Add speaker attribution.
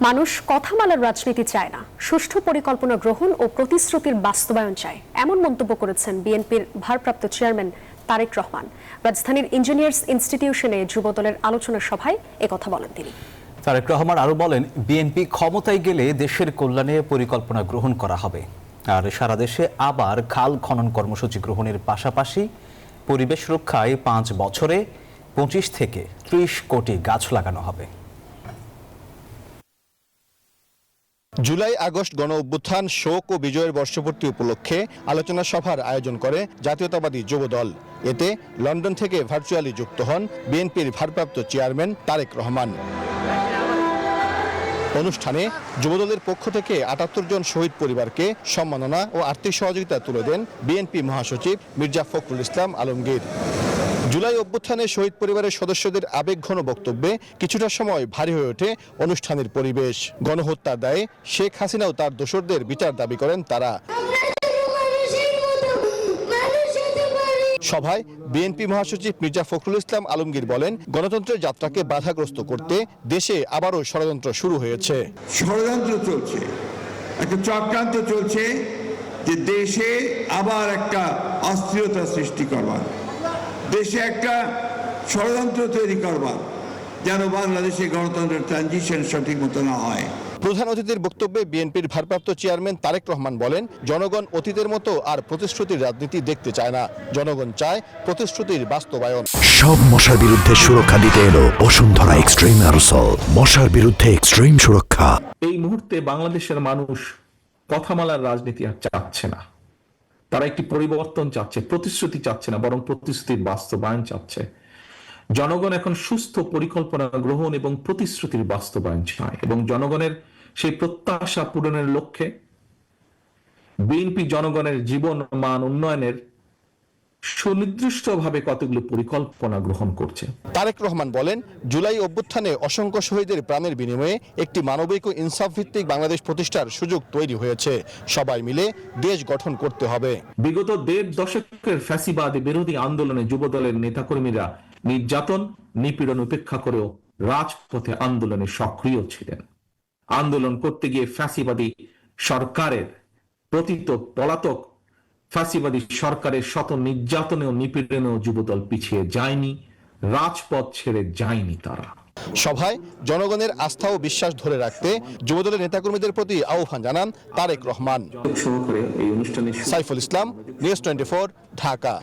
Speaker 1: মানুষ কথা মালার রাজনীতি চায় না, সুষ্ঠু পরিকল্পনা গ্রহণ ও প্রতিশ্রুতির বাস্তবায়ন চায়, এমন মন্তব্য করেছেন বিএনপির ভারপ্রাপ্ত চেয়ারম্যান তারেক রহমান। রাজধানীর ইঞ্জিনিয়ার্স ইনস্টিটিউশনে যুবদলের আলোচনা সভায় একথা বলেন তিনি।
Speaker 2: তারেক রহমান আরো বলেন, বিএনপি ক্ষমতায় গেলে দেশের কল্যাণে পরিকল্পনা গ্রহণ করা হবে, আর সারা দেশে আবার খাল খনন কর্মসূচি গ্রহণের পাশাপাশি পরিবেশ রক্ষায় 5 বছরে 25 থেকে 30 কোটি গাছ লাগানো হবে।
Speaker 3: জুলাই আগস্ট গণ অভ্যুত্থান, শোক ও বিজয়ের বর্ষপূর্তি উপলক্ষে আলোচনা সভার আয়োজন করে জাতীয়তাবাদী যুবদল। এতে লন্ডন থেকে ভার্চুয়ালি যুক্ত হন বিএনপির ভারপ্রাপ্ত চেয়ারম্যান তারেক রহমান। অনুষ্ঠানে যুবদলের পক্ষ থেকে 78 জন শহীদ পরিবারকে সম্মাননা ও আর্থিক সহযোগিতা তুলে দেন বিএনপি মহাসচিব মির্জা ফখরুল ইসলাম আলমগীর। জুলাই অভ্যুত্থানে শহীদ পরিবারের সদস্যদের আবেগঘন বক্তব্যে কিছুটা সময় ভারী হয়ে ওঠে অনুষ্ঠানের পরিবেশ। গণহত্যার দায়ে শেখ হাসিনাও তার দোসরদের বিচার দাবি করেন তারা। সভায় বিএনপি মহাসচিব মির্জা ফখরুল ইসলাম আলমগীর বলেন, গণতন্ত্রের যাত্রাকে বাধাগ্রস্ত করতে দেশে আবারও ষড়যন্ত্র শুরু হয়েছে।
Speaker 4: ষড়যন্ত্র চলছে, একটা চক্রান্ত চলছে যে দেশে আবার একটা অস্থিরতা সৃষ্টি করবার, দেশে একটা ষড়যন্ত্র তৈরি করবার, যেন বাংলাদেশে গণতন্ত্রের ট্রানজিশন সঠিক মতো না হয়।
Speaker 3: প্রধান অতিথির বক্তব্যে বিএনপির ভারপ্রাপ্ত চেয়ারম্যান তারেক রহমান বলেন, জনগণ অতীতের মতো আর প্রতিশ্রুতির রাজনীতি দেখতে চায় না, জনগণ চায় প্রতিশ্রুতির বাস্তবায়ন।
Speaker 5: সব মশার বিরুদ্ধে সুরক্ষা দিতে এলো বসুন্ধরা এক্সট্রিম অ্যারোসল, মশার বিরুদ্ধে এক্সট্রিম সুরক্ষা।
Speaker 6: এই মুহূর্তে বাংলাদেশের মানুষ কথামালার রাজনীতি আর চাচ্ছে না, তারা একটি পরিবর্তন চাচ্ছে, প্রতিশ্রুতি চাচ্ছে না, বরং প্রতিশ্রুতির বাস্তবায়ন চাচ্ছে। জনগণ এখন সুস্থ পরিকল্পনা গ্রহণ এবং প্রতিশ্রুতির বাস্তবায়ন চায়, এবং জনগণের সেই প্রত্যাশা পূরণের লক্ষ্যে বিএনপি জনগণের জীবন মান উন্নয়নের সুনির্দিষ্টভাবে কতগুলো পরিকল্পনা গ্রহণ করছে।
Speaker 3: তারেক রহমান বলেন, জুলাই অভ্যুত্থানে অসংখ্য শহীদের প্রাণের বিনিময়ে একটি মানবিক ও ইনসাফ ভিত্তিক বাংলাদেশ প্রতিষ্ঠার সুযোগ তৈরি হয়েছে। সবাই মিলে দেশ গঠন করতে হবে।
Speaker 6: বিগত 1.5 দশকের ফ্যাসিবাদী বিরোধী আন্দোলনে যুবদলের নেতাকর্মীরা নির্যাতন নিপীড়ন উপেক্ষা করেও রাজপথে আন্দোলনে সক্রিয় ছিলেন। আন্দোলন করতে গিয়ে ফ্যাসিবাদী সরকারের পতিত পলাতক ফ্যাসিবাদী সরকারের শত নির্যাতনে ও নিপীড়নেও যুবদল পিছিয়ে যায়নি, রাজপথ ছেড়ে যায়নি তারা।
Speaker 3: সভায় জনগণের আস্থা ও বিশ্বাস ধরে রাখতে যুবদলের নেতাকর্মীদের প্রতি আহ্বান জানান তারেক রহমান।
Speaker 6: সহকারে এই অনুষ্ঠানে
Speaker 3: সাইফুল ইসলাম, নিউজ 24, ঢাকা।